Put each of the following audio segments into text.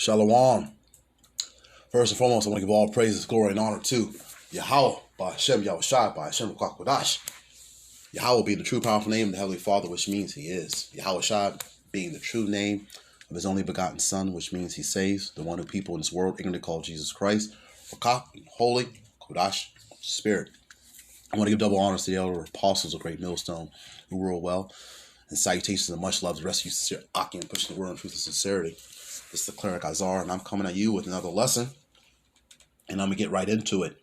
Shalom. First and foremost, I want to give all praises, glory, and honor to Yahweh, by Hashem, Yahushua, by Hashem, Kodash. Yahweh being the true powerful name of the Heavenly Father, which means He is. Yahushua being the true name of His only begotten Son, which means He saves, the one who people in this world ignorantly call Jesus Christ. Holy, Kodash, Spirit. I want to give double honors to the elder apostles of Great Millstone who rule well, and salutations and much love to the rest of you sincere Aki and pushing the word in truth and sincerity. This is the cleric Azar, and I'm coming at you with another lesson, and I'm going to get right into it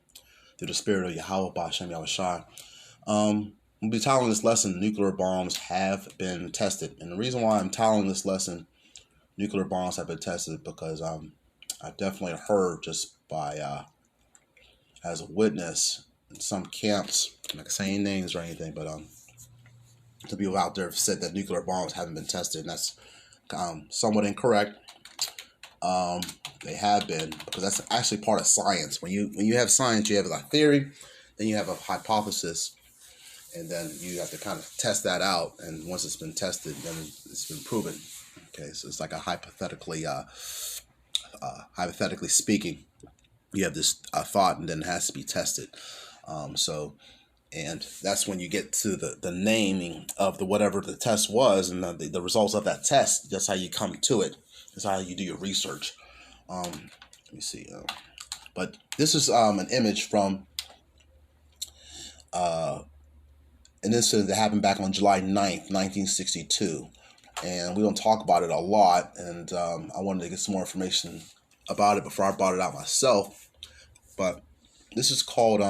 through the spirit of Yahweh, by Hashem, Yahushua. We'll be titling this lesson, Nuclear Bombs Have Been Tested. And the reason why I'm titling this lesson, Nuclear Bombs Have Been Tested, because I've definitely heard just by, as a witness in some camps, I'm not saying names or anything, but some people out there have said that nuclear bombs haven't been tested, and that's somewhat incorrect. They have been, because that's actually part of science. When you have science, you have a theory, then you have a hypothesis, and then you have to kind of test that out. And once it's been tested, then it's been proven. Okay, so it's like a hypothetically speaking, you have this thought, and then it has to be tested. And that's when you get to the naming of the whatever the test was, and the results of that test. That's how you come to it. That's how you do your research. Let me see. But this is an image from an incident that happened back on July 9th, 1962. And we don't talk about it a lot, and I wanted to get some more information about it before I brought it out myself. But this is called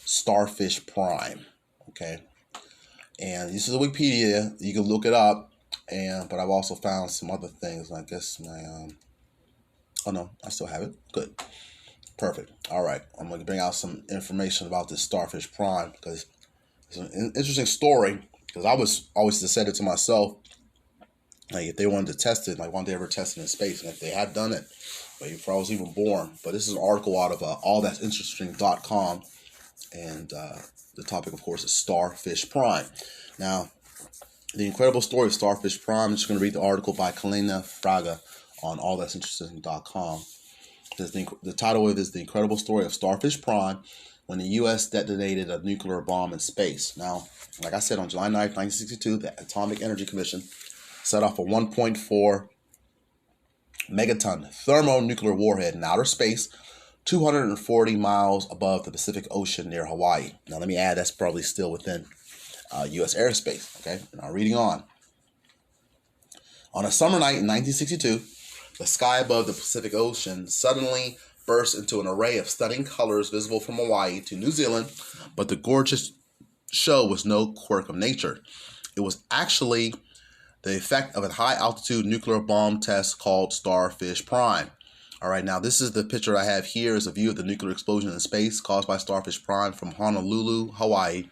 Starfish Prime, okay? And this is a Wikipedia. You can look it up. But I've also found some other things. I guess my oh no, I still have it. Good, perfect. All right, I'm going to bring out some information about this Starfish Prime, because it's an interesting story. Because I was always just said it to myself, like if they wanted to test it, like one day ever test it in space, and if they had done it, like before I was even born. But this is an article out of allthat'sinteresting.com, and the topic, of course, is Starfish Prime. Now, the incredible story of Starfish Prime. I'm just going to read the article by Kalina Fraga on allthat'sinteresting.com. The title of it is The Incredible Story of Starfish Prime, when the U.S. detonated a nuclear bomb in space. Now, like I said, on July 9th, 1962, the Atomic Energy Commission set off a 1.4 megaton thermonuclear warhead in outer space, 240 miles above the Pacific Ocean near Hawaii. Now, let me add, that's probably still within U.S. airspace. Okay, now reading on. On a summer night in 1962, the sky above the Pacific Ocean suddenly burst into an array of stunning colors visible from Hawaii to New Zealand, but the gorgeous show was no quirk of nature. It was actually the effect of a high-altitude nuclear bomb test called Starfish Prime. All right, now this is the picture I have here, is a view of the nuclear explosion in space caused by Starfish Prime from Honolulu, Hawaii,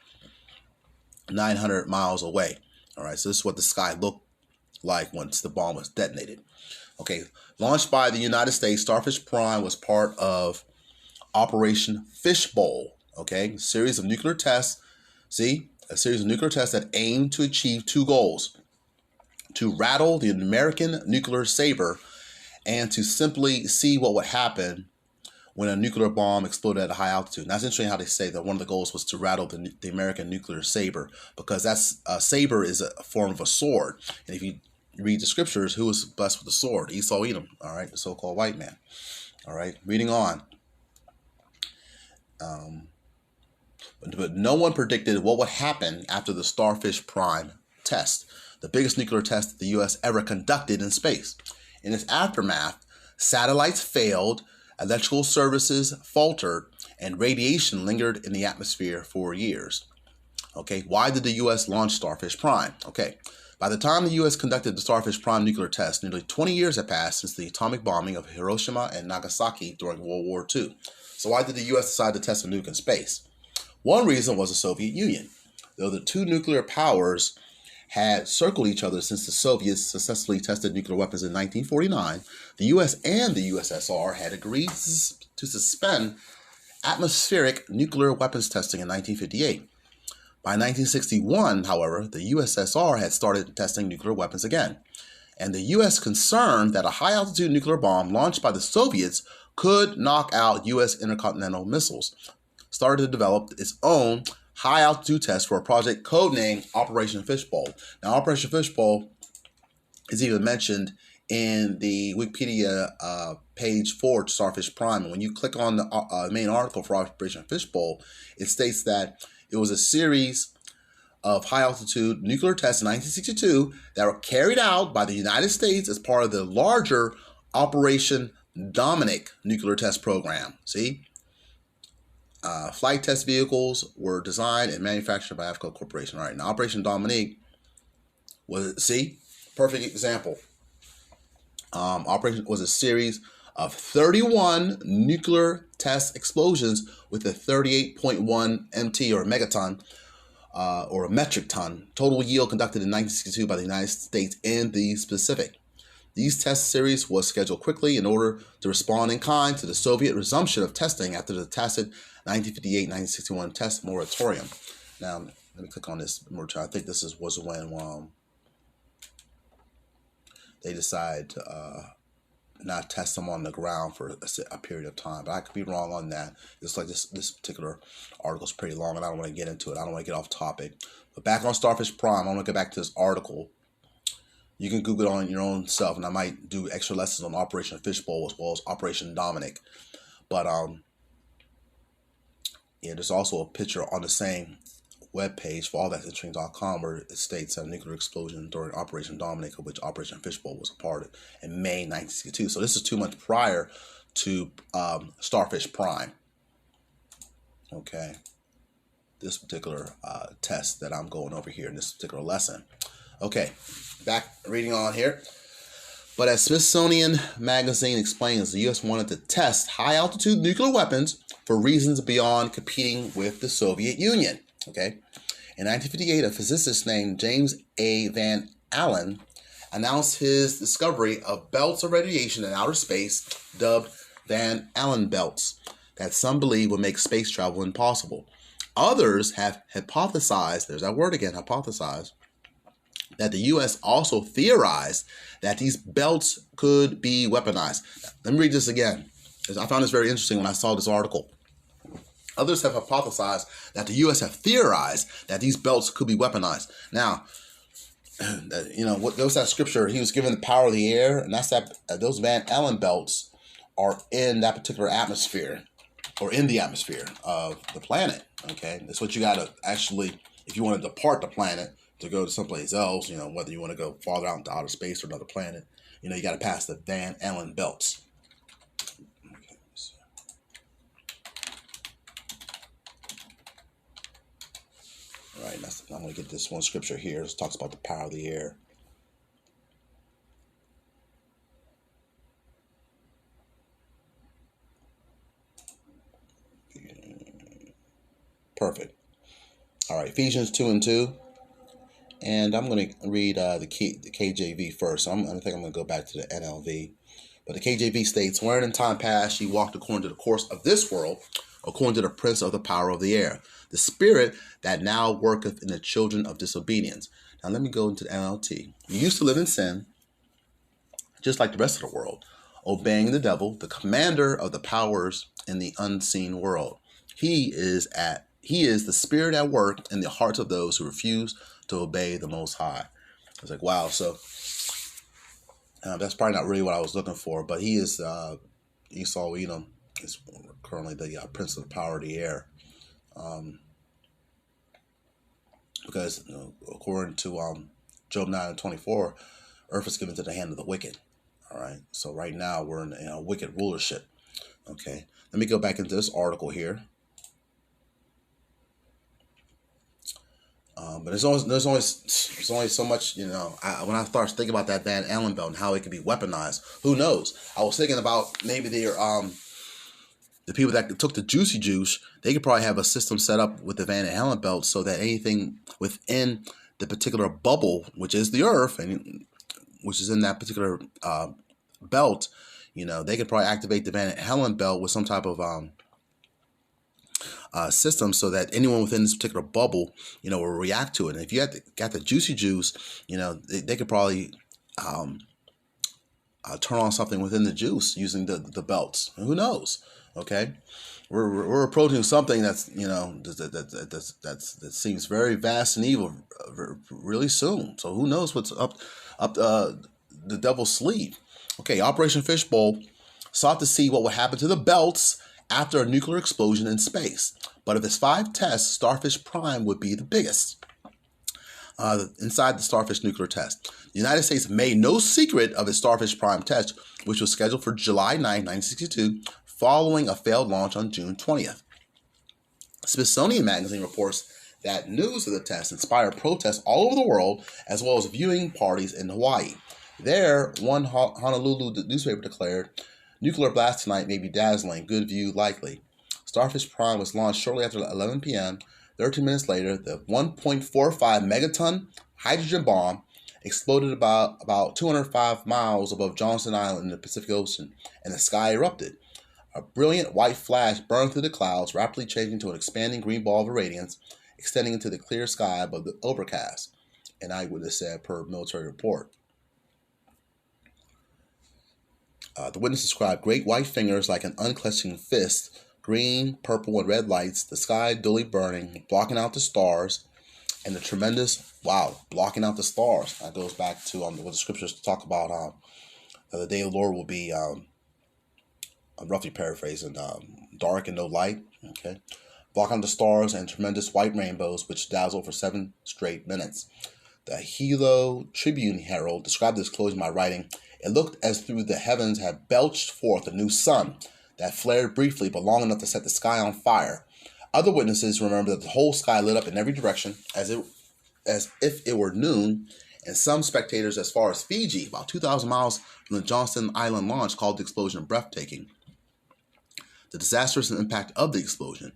900 miles away. All right, so this is what the sky looked like once the bomb was detonated. Okay, launched by the United States, Starfish Prime was part of Operation Fishbowl. Okay, a series of nuclear tests. See, a series of nuclear tests that aimed to achieve two goals: to rattle the American nuclear saber, and to simply see what would happen when a nuclear bomb exploded at a high altitude. And that's interesting how they say that one of the goals was to rattle the American nuclear saber, because that's a saber is a form of a sword. And if you read the scriptures, who was blessed with a sword? Esau, Edom, all right, the so-called white man. All right, reading on. But no one predicted what would happen after the Starfish Prime test, the biggest nuclear test that the U.S. ever conducted in space. In its aftermath, satellites failed, electrical services faltered, and radiation lingered in the atmosphere for years. Okay, why did the U.S. launch Starfish Prime? Okay, by the time the U.S. conducted the Starfish Prime nuclear test, nearly 20 years had passed since the atomic bombing of Hiroshima and Nagasaki during World War II. So why did the U.S. decide to test a nuke in space? One reason was the Soviet Union. Though the two nuclear powers had circled each other since the Soviets successfully tested nuclear weapons in 1949, the U.S. and the USSR had agreed to suspend atmospheric nuclear weapons testing in 1958. By 1961, however, the USSR had started testing nuclear weapons again. and the U.S. concerned that a high-altitude nuclear bomb launched by the Soviets could knock out U.S. intercontinental missiles, started to develop its own high-altitude test for a project codenamed Operation Fishbowl. Now, Operation Fishbowl is even mentioned in the Wikipedia page for Starfish Prime. And when you click on the main article for Operation Fishbowl, it states that it was a series of high-altitude nuclear tests in 1962 that were carried out by the United States as part of the larger Operation Dominic nuclear test program. See? Flight test vehicles were designed and manufactured by AFCO Corporation. All right, now Operation Dominic was, see, perfect example. Operation was a series of 31 nuclear test explosions with a 38.1 MT or megaton or a metric ton total yield conducted in 1962 by the United States in the Pacific. These test series was scheduled quickly in order to respond in kind to the Soviet resumption of testing after the tacit 1958-1961 test moratorium. Now, let me click on this moratorium. I think this was when they decided to not test them on the ground for a period of time. But I could be wrong on that. It's like this particular article is pretty long, and I don't want to get into it. I don't want to get off topic. But back on Starfish Prime, I want to get back to this article. You can Google it on your own self, and I might do extra lessons on Operation Fishbowl as well as Operation Dominic. But yeah, there's also a picture on the same webpage for allthat'sinteresting.com where it states a nuclear explosion during Operation Dominic, of which Operation Fishbowl was a part of, in May 1962. So this is 2 months prior to Starfish Prime. Okay, this particular test that I'm going over here in this particular lesson. Okay, back reading on here. But as Smithsonian Magazine explains, the U.S. wanted to test high-altitude nuclear weapons for reasons beyond competing with the Soviet Union. Okay, in 1958, a physicist named James A. Van Allen announced his discovery of belts of radiation in outer space, dubbed Van Allen belts, that some believe will make space travel impossible. Others have hypothesized, there's that word again, hypothesized, that the U.S. also theorized that these belts could be weaponized. Let me read this again, because I found this very interesting when I saw this article. Others have hypothesized that the U.S. have theorized that these belts could be weaponized. Now, you know, what was that scripture? He was given the power of the air, and that's that. Those Van Allen belts are in that particular atmosphere, or in the atmosphere of the planet. Okay, that's what you got to actually, if you want to depart the planet to go to someplace else, you know, whether you want to go farther out into outer space or another planet, you know, you got to pass the Van Allen belts. All right, I'm going to get this one scripture here. It talks about the power of the air. Perfect. All right, Ephesians 2:2. And I'm going to read the KJV first. I think I'm going to go back to the NLV. But the KJV states, "Wherein in time past ye walked according to the course of this world, according to the prince of the power of the air, the spirit that now worketh in the children of disobedience." Now let me go into the NLT. "You used to live in sin, just like the rest of the world, obeying the devil, the commander of the powers in the unseen world. He is the spirit at work in the hearts of those who refuse to obey the Most High." I was like, wow. So that's probably not really what I was looking for, but he is Esau Edom is currently the prince of the power of the air, because according to Job 9:24, earth is given to the hand of the wicked. All right, so right now we're in a wicked rulership. Okay, let me go back into this article here. But there's only so much, when I start thinking about that Van Allen belt and how it could be weaponized, who knows? I was thinking about maybe the people that took the juicy juice, they could probably have a system set up with the Van Allen belt so that anything within the particular bubble, which is the earth, and which is in that particular belt, they could probably activate the Van Allen belt with some type of system so that anyone within this particular bubble, will react to it. And if you got the juicy juice, they could probably um, turn on something within the juice using the belts. Who knows? Okay, we're approaching something that's that seems very vast and evil really soon. So who knows what's up the devil's sleeve? Okay, Operation Fishbowl sought to see what would happen to the belts after a nuclear explosion in space. But of its 5 tests, Starfish Prime would be the biggest. Inside the Starfish nuclear test, the United States made no secret of its Starfish Prime test, which was scheduled for July 9, 1962, following a failed launch on June 20th. Smithsonian Magazine reports that news of the test inspired protests all over the world, as well as viewing parties in Hawaii. There, one Honolulu newspaper declared, "Nuclear blast tonight may be dazzling, good view likely." Starfish Prime was launched shortly after 11 p.m. 13 minutes later, the 1.45 megaton hydrogen bomb exploded about 205 miles above Johnston Island in the Pacific Ocean, and the sky erupted. A brilliant white flash burned through the clouds, rapidly changing to an expanding green ball of radiance, extending into the clear sky above the overcast, an eyewitness said per military report. The witness described great white fingers like an unclenching fist, green, purple, and red lights, the sky dully burning, blocking out the stars, and the tremendous, blocking out the stars. That goes back to what the scriptures talk about. The day of the Lord will be, I'm roughly paraphrasing, dark and no light. Okay, blocking out the stars and tremendous white rainbows, which dazzled for 7 straight minutes. The Hilo Tribune Herald described this explosion by writing, "It looked as though the heavens had belched forth a new sun that flared briefly but long enough to set the sky on fire." Other witnesses remember that the whole sky lit up in every direction as if it were noon, and some spectators as far as Fiji, about 2,000 miles from the Johnston Island launch, called the explosion breathtaking. The disastrous impact of the explosion.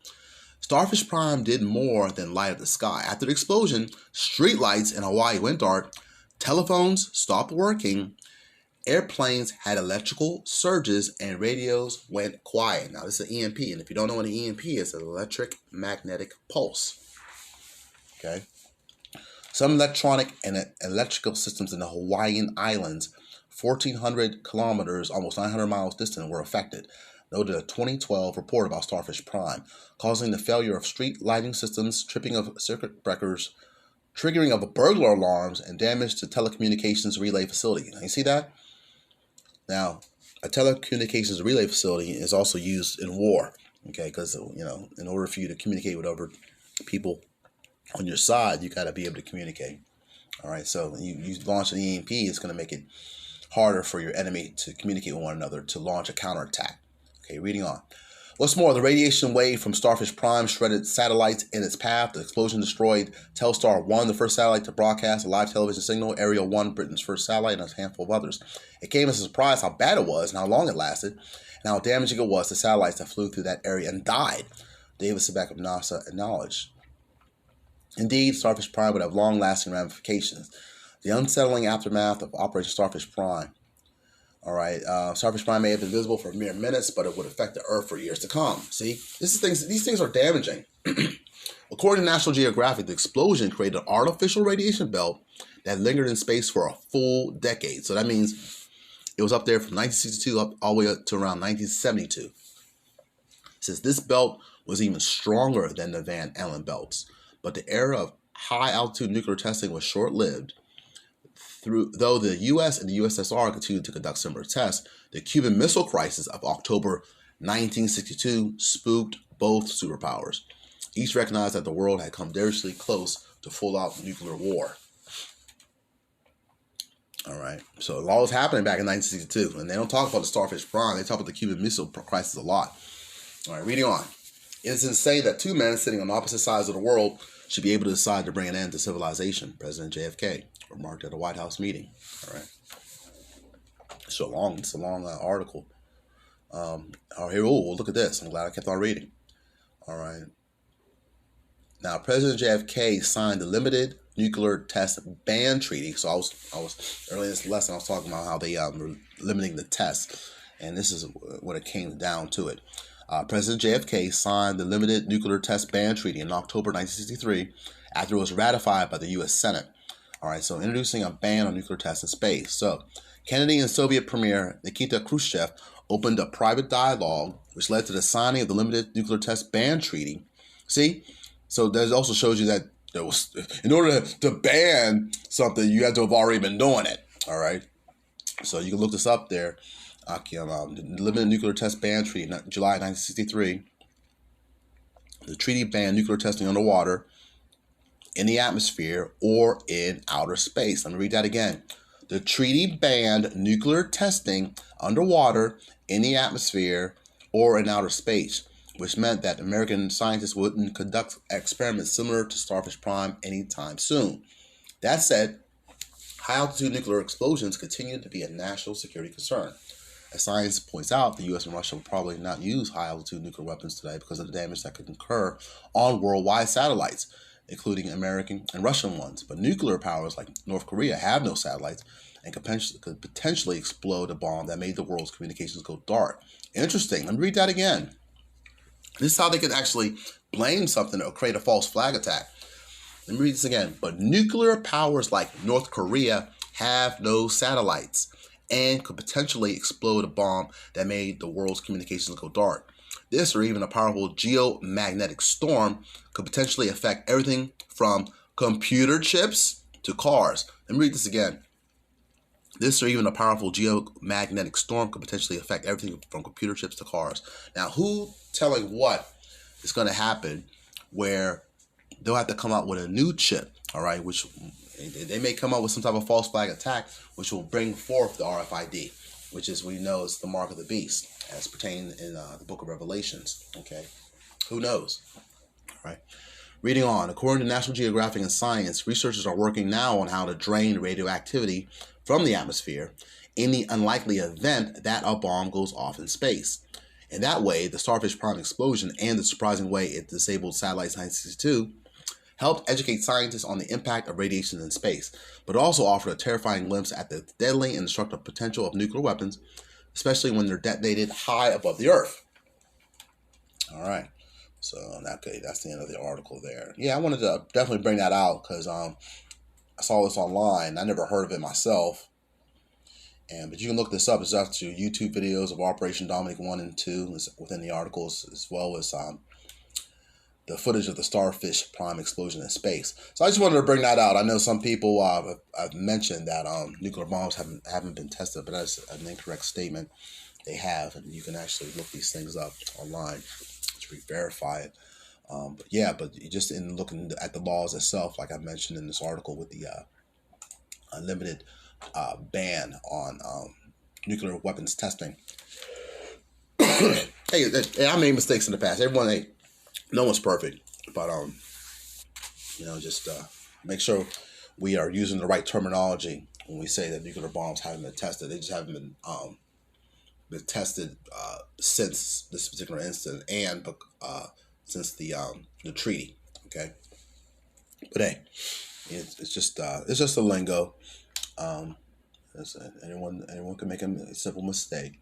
Starfish Prime did more than light up the sky. After the explosion, street lights in Hawaii went dark, telephones stopped working, airplanes had electrical surges, and radios went quiet. Now, this is an EMP, and if you don't know what an EMP is, an electric magnetic pulse. Okay? Some electronic and electrical systems in the Hawaiian Islands, 1,400 kilometers, almost 900 miles distant, were affected, noted a 2012 report about Starfish Prime, causing the failure of street lighting systems, tripping of circuit breakers, triggering of burglar alarms, and damage to telecommunications relay facility. Now, you see that? Now, a telecommunications relay facility is also used in war, okay? Because, in order for you to communicate with other people on your side, you got to be able to communicate. All right, so you launch an EMP, it's going to make it harder for your enemy to communicate with one another to launch a counterattack. Okay, reading on. What's more, the radiation wave from Starfish Prime shredded satellites in its path. The explosion destroyed Telstar 1, the first satellite to broadcast a live television signal, Ariel 1, Britain's first satellite, and a handful of others. It came as a surprise how bad it was and how long it lasted, and how damaging it was to satellites that flew through that area and died, David Sebeck of NASA acknowledged. Indeed, Starfish Prime would have long-lasting ramifications. The unsettling aftermath of Operation Starfish Prime. All right, Starfish Prime may have been visible for mere minutes, but it would affect the Earth for years to come. See, these things are damaging. According to National Geographic, the explosion created an artificial radiation belt that lingered in space for a full decade. So that means it was up there from 1962 up all the way up to around 1972. Since this belt was even stronger than the Van Allen belts, but the era of high-altitude nuclear testing was short-lived. Though the U.S. and the USSR continued to conduct similar tests, the Cuban Missile Crisis of October 1962 spooked both superpowers. Each recognized that the world had come dangerously close to full-out nuclear war. All right, so a lot was happening back in 1962, and they don't talk about the Starfish Prime. They talk about the Cuban Missile Crisis a lot. All right, reading on. It's insane that 2 men sitting on opposite sides of the world should be able to decide to bring an end to civilization, President JFK remarked at a White House meeting. All right. It's a long article. Look at this. I'm glad I kept on reading. All right. Now, President JFK signed the Limited Nuclear Test Ban Treaty. So I was earlier in this lesson, I was talking about how they were limiting the tests, and this is what it came down to it. President JFK signed the Limited Nuclear Test Ban Treaty in October 1963 after it was ratified by the U.S. Senate. All right, so introducing a ban on nuclear tests in space. So Kennedy and Soviet Premier Nikita Khrushchev opened a private dialogue, which led to the signing of the Limited Nuclear Test Ban Treaty. See? So that also shows you that there was, in order to ban something, you had to have already been doing it. All right? So you can look this up there. The Limited Nuclear Test Ban Treaty, July 1963. The treaty banned nuclear testing underwater, in the atmosphere, or in outer space. Let me read that again. The treaty banned nuclear testing underwater, in the atmosphere, or in outer space, which meant that American scientists wouldn't conduct experiments similar to Starfish Prime anytime soon. That said, high-altitude nuclear explosions continue to be a national security concern. As science points out, the U.S. and Russia will probably not use high-altitude nuclear weapons today because of the damage that could occur on worldwide satellites, including American and Russian ones. But nuclear powers like North Korea have no satellites and could potentially explode a bomb that made the world's communications go dark. Interesting. Let me read that again. This is how they could actually blame something or create a false flag attack. Let me read this again. But nuclear powers like North Korea have no satellites and could potentially explode a bomb that made the world's communications go dark. This, or even a powerful geomagnetic storm, could potentially affect everything from computer chips to cars. Let me read this again. This, or even a powerful geomagnetic storm, could potentially affect everything from computer chips to cars. Now, who telling what is going to happen where they'll have to come out with a new chip, all right, which they may come up with some type of false flag attack, which will bring forth the RFID, which is, we know, is the mark of the beast, as pertained in the book of Revelations, okay? Who knows, all right? Reading on, according to National Geographic and Science, researchers are working now on how to drain radioactivity from the atmosphere in the unlikely event that a bomb goes off in space. In that way, the Starfish Prime explosion and the surprising way it disabled satellites 1962 helped educate scientists on the impact of radiation in space, but also offered a terrifying glimpse at the deadly and destructive potential of nuclear weapons, especially when they're detonated high above the Earth. All right. So, okay, that's the end of the article there. Yeah, I wanted to definitely bring that out because I saw this online. I never heard of it myself. But you can look this up. It's up to YouTube videos of Operation Dominic 1 and 2 within the articles, as well as the footage of the Starfish Prime explosion in space. So I just wanted to bring that out. I know some people have mentioned that nuclear bombs haven't been tested, but that's an incorrect statement. They have, and you can actually look these things up online to verify it. But just in looking at the laws itself, like I mentioned in this article with the unlimited ban on nuclear weapons testing. Hey, I made mistakes in the past. No one's perfect, but just make sure we are using the right terminology when we say that nuclear bombs haven't been tested. They just haven't been tested since this particular incident and since the treaty. Okay, but hey, it's just a lingo. Anyone can make a simple mistake,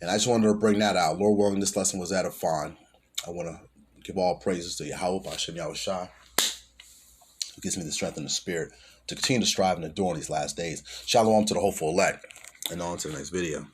and I just wanted to bring that out. Lord willing, this lesson was edifying. I want to give all praises to Yahweh, Hashem Yahushua, who gives me the strength and the spirit to continue to strive and endure in these last days. Shalom to the hopeful elect, and on to the next video.